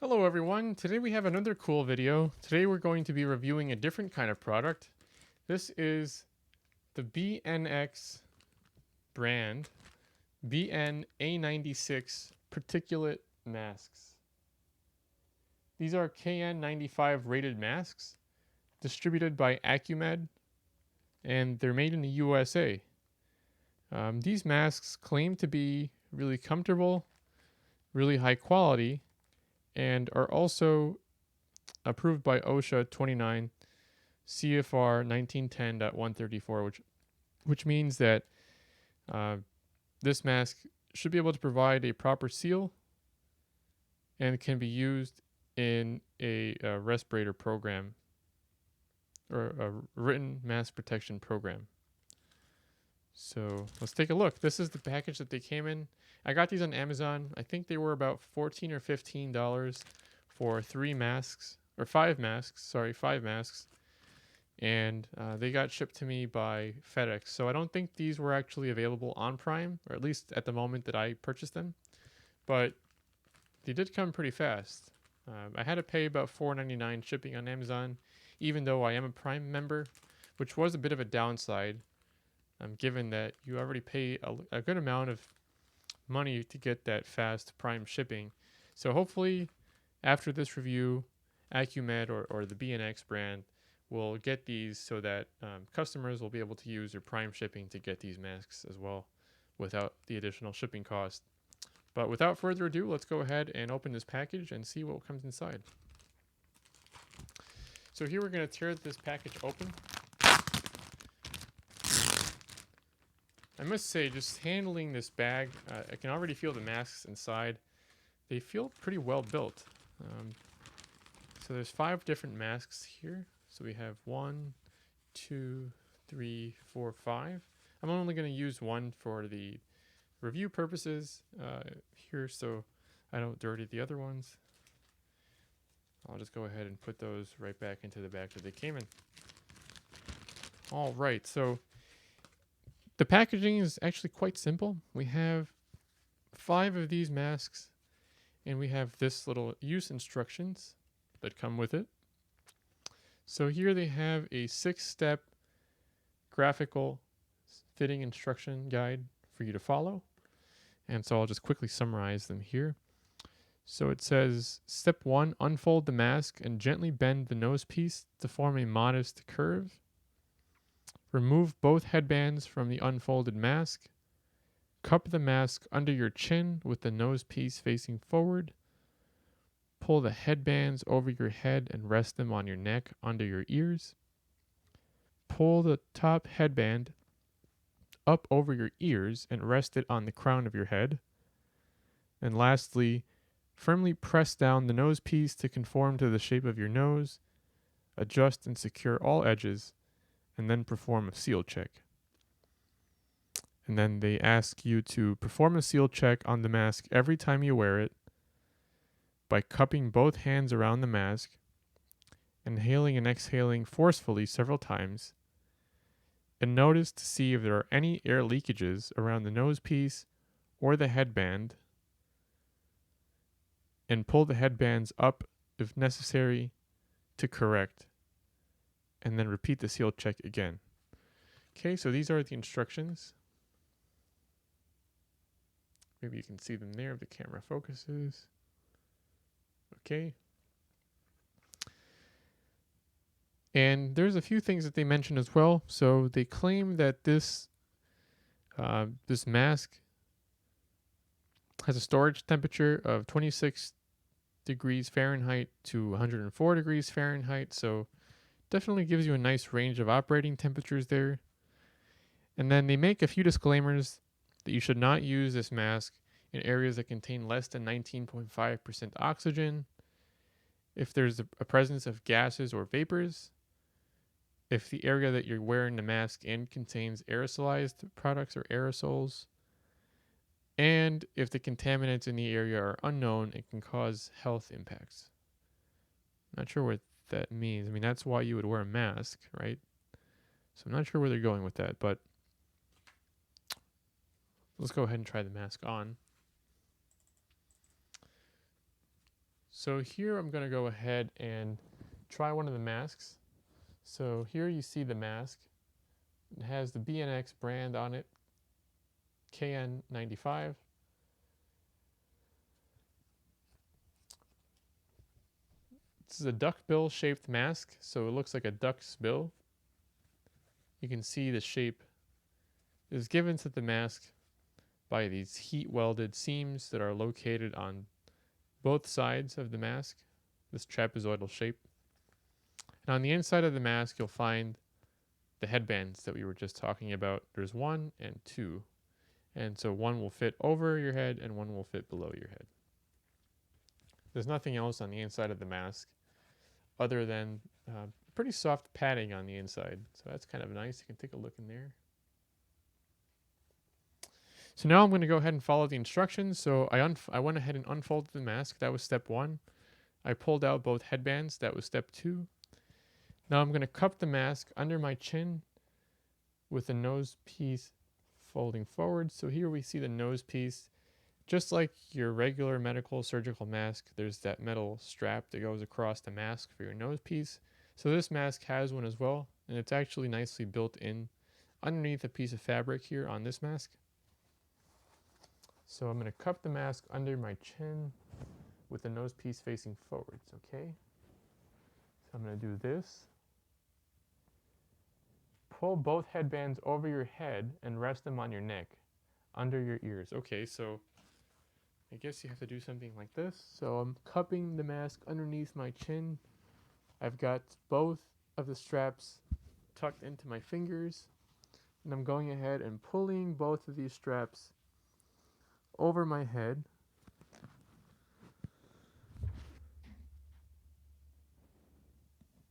Hello everyone, today we have another cool video. Today we're going to be reviewing a different kind of product. This is the BNX brand BN-A96 Particulate masks. These are KN95 rated masks distributed by Acumed, and they're made in the USA. These masks claim to be really comfortable, really high quality, and are also approved by OSHA 29 CFR 1910.134, which means that uh, this mask should be able to provide a proper seal and can be used in a respirator program or a written mask protection program. So let's take a look. This is the package that they came in. I got these on Amazon. I think they were about $14 or $15 for 5 masks. And they got shipped to me by FedEx. So I don't think these were actually available on Prime, or at least at the moment that I purchased them. But they did come pretty fast. I had to pay about $4.99 shipping on Amazon, even though I am a Prime member, which was a bit of a downside, given that you already pay a good amount of money to get that fast Prime shipping. So hopefully, after this review, Acumed or the BNX brand will get these so that customers will be able to use their Prime shipping to get these masks as well without the additional shipping cost. But without further ado, let's go ahead and open this package and see what comes inside. So here we're going to tear this package open. I must say, just handling this bag, I can already feel the masks inside. They feel pretty well built. So there's 5 different masks here. So we have 1, 2, 3, 4, 5. I'm only going to use one for the review purposes here, so I don't dirty the other ones. I'll just go ahead and put those right back into the bag that they came in. All right, so the packaging is actually quite simple. We have 5 of these masks, and we have this little use instructions that come with it. So here they have a 6-step graphical fitting instruction guide for you to follow. And so I'll just quickly summarize them here. So it says, step 1, unfold the mask and gently bend the nose piece to form a modest curve. Remove both headbands from the unfolded mask. Cup the mask under your chin with the nose piece facing forward. Pull the headbands over your head and rest them on your neck under your ears. Pull the top headband up over your ears and rest it on the crown of your head. And lastly, firmly press down the nose piece to conform to the shape of your nose. Adjust and secure all edges, and then perform a seal check. And then they ask you to perform a seal check on the mask every time you wear it by cupping both hands around the mask, inhaling and exhaling forcefully several times, and notice to see if there are any air leakages around the nose piece or the headband, and pull the headbands up if necessary to correct, and then repeat the seal check again. Okay, so these are the instructions. Maybe you can see them there if the camera focuses. Okay. And there's a few things that they mention as well. So they claim that this mask has a storage temperature of 26 degrees Fahrenheit to 104 degrees Fahrenheit. So definitely gives you a nice range of operating temperatures there. And then they make a few disclaimers that you should not use this mask in areas that contain less than 19.5% oxygen, if there's a presence of gases or vapors, if the area that you're wearing the mask in contains aerosolized products or aerosols, and if the contaminants in the area are unknown and can cause health impacts. Not sure what that means. I mean, that's why you would wear a mask, right? So I'm not sure where they're going with that, but let's go ahead and try the mask on. So here I'm going to go ahead and try one of the masks. So here you see the mask. It has the BNX brand on it, KN95. This is a duckbill shaped mask, so it looks like a duck's bill. You can see the shape is given to the mask by these heat welded seams that are located on both sides of the mask, this trapezoidal shape. And on the inside of the mask, you'll find the headbands that we were just talking about. There's 1 and 2. And so one will fit over your head and one will fit below your head. There's nothing else on the inside of the mask other than pretty soft padding on the inside. So that's kind of nice. You can take a look in there. So now I'm going to go ahead and follow the instructions. So I went ahead and unfolded the mask. That was step 1. I pulled out both headbands. That was step 2. Now I'm going to cup the mask under my chin with the nose piece folding forward. So here we see the nose piece. Just like your regular medical surgical mask, there's that metal strap that goes across the mask for your nose piece. So this mask has one as well, and it's actually nicely built in underneath a piece of fabric here on this mask. So I'm going to cup the mask under my chin with the nose piece facing forwards, okay? So I'm going to do this. Pull both headbands over your head and rest them on your neck, under your ears. Okay, so I guess you have to do something like this. So I'm cupping the mask underneath my chin. I've got both of the straps tucked into my fingers. And I'm going ahead and pulling both of these straps over my head.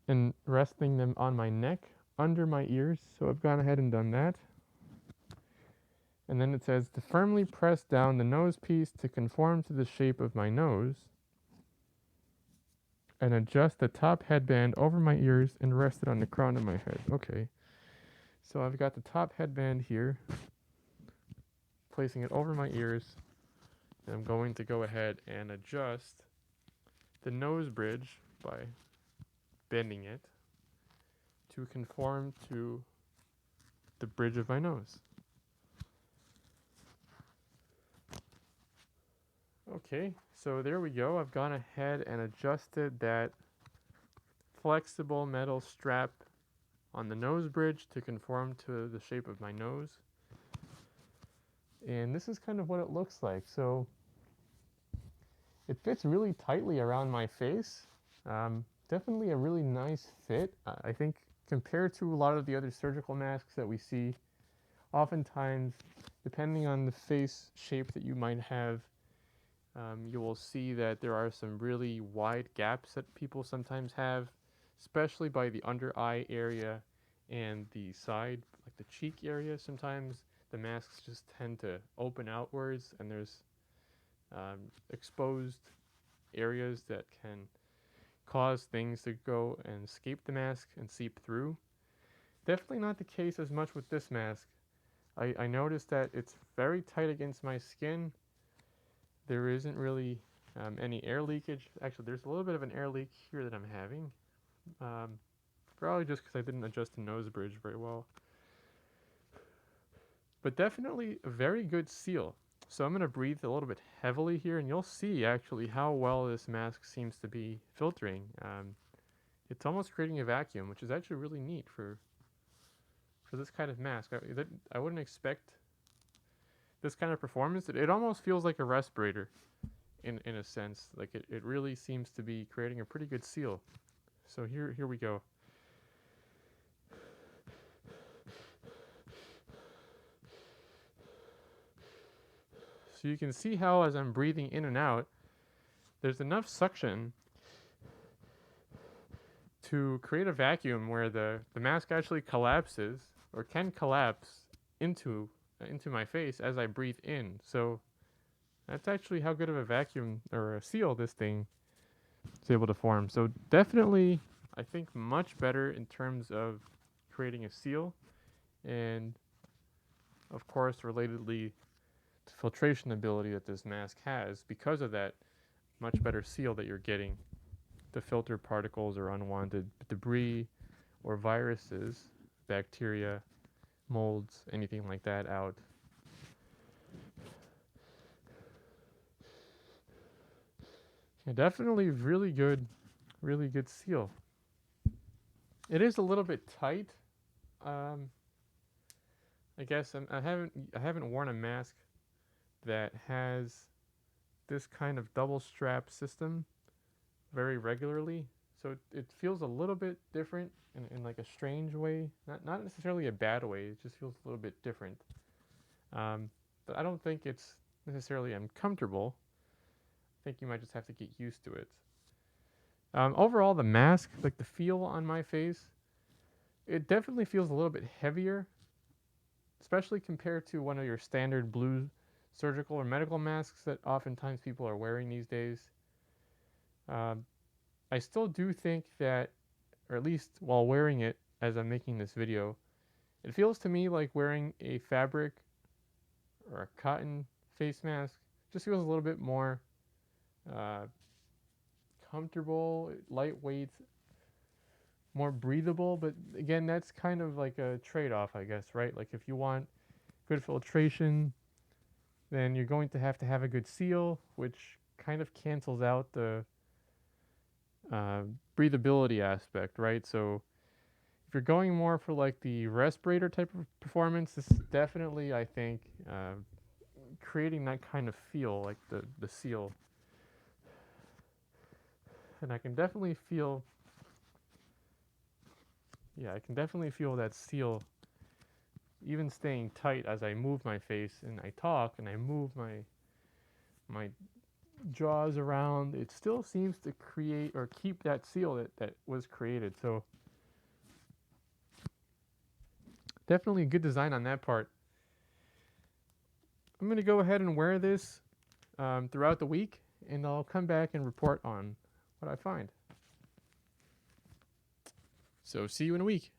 And resting them on my neck, under my ears. So I've gone ahead and done that. And then it says to firmly press down the nose piece to conform to the shape of my nose and adjust the top headband over my ears and rest it on the crown of my head. Okay. So I've got the top headband here, placing it over my ears, and I'm going to go ahead and adjust the nose bridge by bending it to conform to the bridge of my nose. Okay, so there we go. I've gone ahead and adjusted that flexible metal strap on the nose bridge to conform to the shape of my nose. And this is kind of what it looks like. So it fits really tightly around my face. Definitely a really nice fit. I think compared to a lot of the other surgical masks that we see, oftentimes, depending on the face shape that you might have, you will see that there are some really wide gaps that people sometimes have, especially by the under eye area and the side, like the cheek area. Sometimes the masks just tend to open outwards and there's exposed areas that can cause things to go and escape the mask and seep through. Definitely not the case as much with this mask. I noticed that it's very tight against my skin. There isn't really any air leakage. Actually, there's a little bit of an air leak here that I'm having. Probably just because I didn't adjust the nose bridge very well. But definitely a very good seal. So I'm going to breathe a little bit heavily here, and you'll see actually how well this mask seems to be filtering. It's almost creating a vacuum, which is actually really neat for this kind of mask. I wouldn't expect this kind of performance. It almost feels like a respirator in a sense. Like it really seems to be creating a pretty good seal. So here we go. So you can see how as I'm breathing in and out, there's enough suction to create a vacuum where the mask actually collapses or can collapse into my face as I breathe in. So that's actually how good of a vacuum or a seal this thing is able to form. So definitely, I think much better in terms of creating a seal, and of course relatedly, the filtration ability that this mask has because of that much better seal that you're getting to filter particles or unwanted debris or viruses, bacteria, molds, anything like that out. Yeah, definitely really good seal. It is a little bit tight. I guess I haven't worn a mask that has this kind of double strap system very regularly, so it feels a little bit different in like a strange way. Not necessarily a bad way. It just feels a little bit different. But I don't think it's necessarily uncomfortable. I think you might just have to get used to it. Overall, the mask, like the feel on my face, it definitely feels a little bit heavier, especially compared to one of your standard blue surgical or medical masks that oftentimes people are wearing these days. I still do think that, or at least while wearing it as I'm making this video, it feels to me like wearing a fabric or a cotton face mask. Just feels a little bit more comfortable, lightweight, more breathable. But again, that's kind of like a trade-off, I guess, right? Like if you want good filtration, then you're going to have a good seal, which kind of cancels out the breathability aspect, right? So if you're going more for like the respirator type of performance, this is definitely, I think, creating that kind of feel, like the seal. And I can definitely feel, yeah, I can definitely feel that seal even staying tight as I move my face and I talk and I move my jaws around. It still seems to create or keep that seal that was created. So definitely a good design on that part. I'm going to go ahead and wear this throughout the week, and I'll come back and report on what I find. So see you in a week.